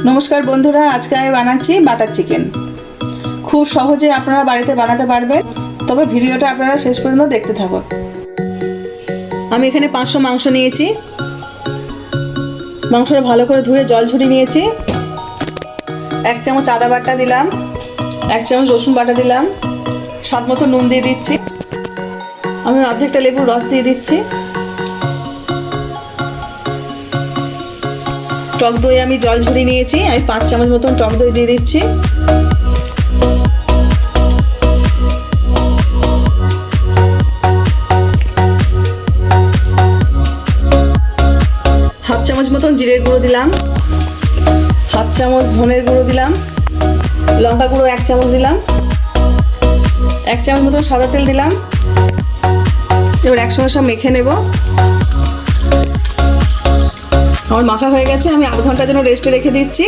নমস্কার বন্ধুরা, আজকে আমি বানাচ্ছি বাটার চিকেন। খুব সহজে আপনারা বাড়িতে বানাতে পারবেন, তবে ভিডিওটা আপনারা শেষ পর্যন্ত দেখতে থাকুন। আমি এখানে 500 মাংস নিয়েছি। মাংসটা ভালো করে ধুয়ে জল ঝরিয়ে নিয়েছি। 1 চামচ আদা বাটা দিলাম, 1 চামচ রসুন বাটা দিলাম, স্বাদ মতো নুন দিয়ে দিচ্ছি। আমি অর্ধেকটা লেবুর রস দিয়ে দিচ্ছি। টক দই আমি জল ঝরিয়ে নিয়েছি, আমি 5 চামচ মতন টক দই দিয়ে দিচ্ছি। হাফ চামচ মতন জিরের গুঁড়ো দিলাম, হাফ চামচ ধনের গুঁড়ো দিলাম, লঙ্কা গুঁড়ো 1 চামচ দিলাম, 1 চামচ মতন সাদা তেল দিলাম। এবার একসঙ্গে সব মেখে নেব। আমার মাখা হয়ে গেছে, আমি আধ ঘন্টার জন্য রেস্টে রেখে দিচ্ছি।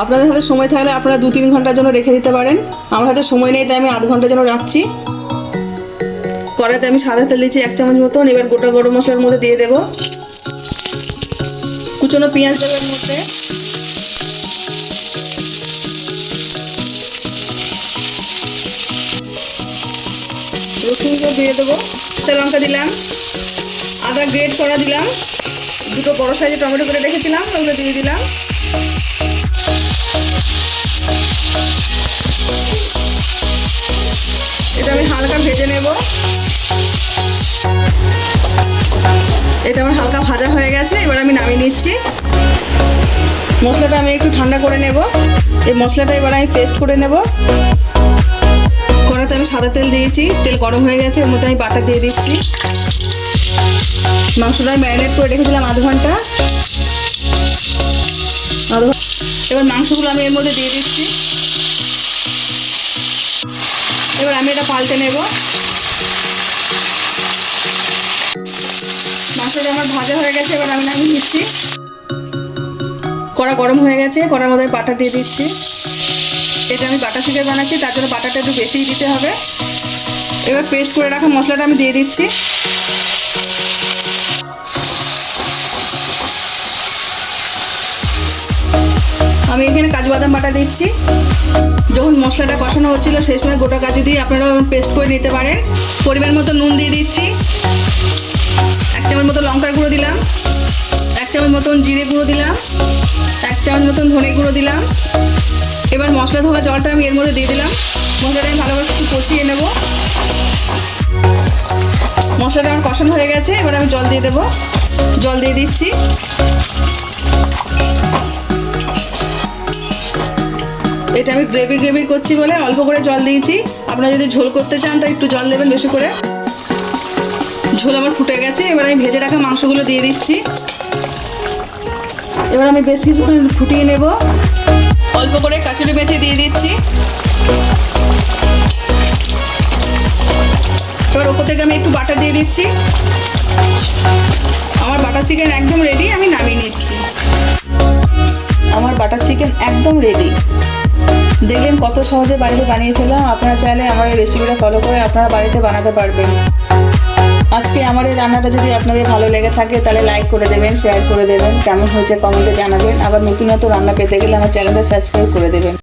আপনাদের হাতে সময় থাকলে আপনারা 2-3 ঘন্টার জন্য রেখে দিতে পারেন। আমার হাতে সময় নেই, তাই আমি আধ ঘন্টার জন্য রাখছি। কড়াইতে আমি সাদা তেল দিচ্ছি 1 চামচ মতন। এবার গোটা গরম মশলার মধ্যে দিয়ে দেবো, কুচনো পেঁয়াজ দেবো এর মধ্যে, রসুনগুলো দিয়ে দেবো, কাঁচা লঙ্কা দিলাম, আদা গ্রেট করা দিলাম, 2 বড় সাইজের টমেটো করে রেখেছিলাম ওগুলো দিয়ে দিলাম। এটা আমি হালকা ভেজে নেব। এটা আমার হালকা ভাজা হয়ে গেছে, এবার আমি নামিয়ে নিচ্ছি। মশলাটা আমি একটু ঠান্ডা করে নেব। এই মশলাটা এবার আমি পেস্ট করে নেব। কড়াইতে আমি সাদা তেল দিয়েছি, তেল গরম হয়ে গেছে, এর মধ্যে আমি বাটা দিয়ে দিচ্ছি। মাংসটা আমি ম্যারিনেট করে রেখেছিলাম আধ ঘন্টা। এবার মাংসগুলো আমি এর মধ্যে দিয়ে দিচ্ছি। এবার আমি এটা পাল্টে নেব। মাংসটা আমার ভাজা হয়ে গেছে, এবার আমি নামিয়ে নিচ্ছি। কড়া গরম হয়ে গেছে, কড়ার মধ্যে বাটা দিয়ে দিচ্ছি। এটা আমি বাটা চিকেন বানাচ্ছি, তার জন্য বাটাটা একটু বেশিই দিতে হবে। এবার পেস্ট করে রাখা মশলাটা আমি দিয়ে দিচ্ছি। আমি এখানে কাজু বাদাম বাটা দিচ্ছি। যখন মশলাটা কষানো হচ্ছিল সেই সময় গোটা কাজু দিয়ে আপনারা পেস্ট করে নিতে পারেন। পরিমাণ মতো নুন দিয়ে দিচ্ছি, 1 চামচ মতো লঙ্কার গুঁড়ো দিলাম, 1 চামচ মতন জিরে গুঁড়ো দিলাম, 1 চামচ মতন ধনে গুঁড়ো দিলাম। এবার মশলা ধোয়া জলটা আমি এর মধ্যে দিয়ে দিলাম। মশলাটা আমি ভালোভাবে একটু কষিয়ে নেব। মশলাটা আমার কষানো হয়ে গেছে, এবার আমি জল দিয়ে দেবো। জল দিয়ে দিচ্ছি। এটা আমি গ্রেভি করছি বলে অল্প করে জল দিয়েছি। আপনারা যদি ঝোল করতে চান তো একটু জল দেবেন বেশি করে। ঝোল আমার ফুটে গেছে, এবার আমি ভেজে রাখা মাংসগুলো দিয়ে দিচ্ছি। এবার আমি বেশ কিছুক্ষণ ফুটিয়ে নেব। অল্প করে কাঁচুরি মেথি দিয়ে দিচ্ছি। এবার ওপর থেকে আমি একটু বাটার দিয়ে দিচ্ছি। আমার বাটার চিকেন একদম রেডি, আমি নামিয়ে নিচ্ছি। আমার বাটার চিকেন একদম রেডি। দেখলেন কত সহজে বাড়িতে বানিয়ে ফেললাম। আপনারা চাইলে আমার এই রেসিপিটা ফলো করে আপনারা বাড়িতে বানাতে পারবেন। আজকে আমার এই রান্নাটা যদি আপনাদের ভালো লেগে থাকে তাহলে লাইক করে দেবেন, শেয়ার করে দেবেন, কেমন হয়েছে কমেন্টে জানাবেন। আবার নতুন নতুন রান্না পেতে গেলে আমার চ্যানেলটা সাবস্ক্রাইব করে দেবেন।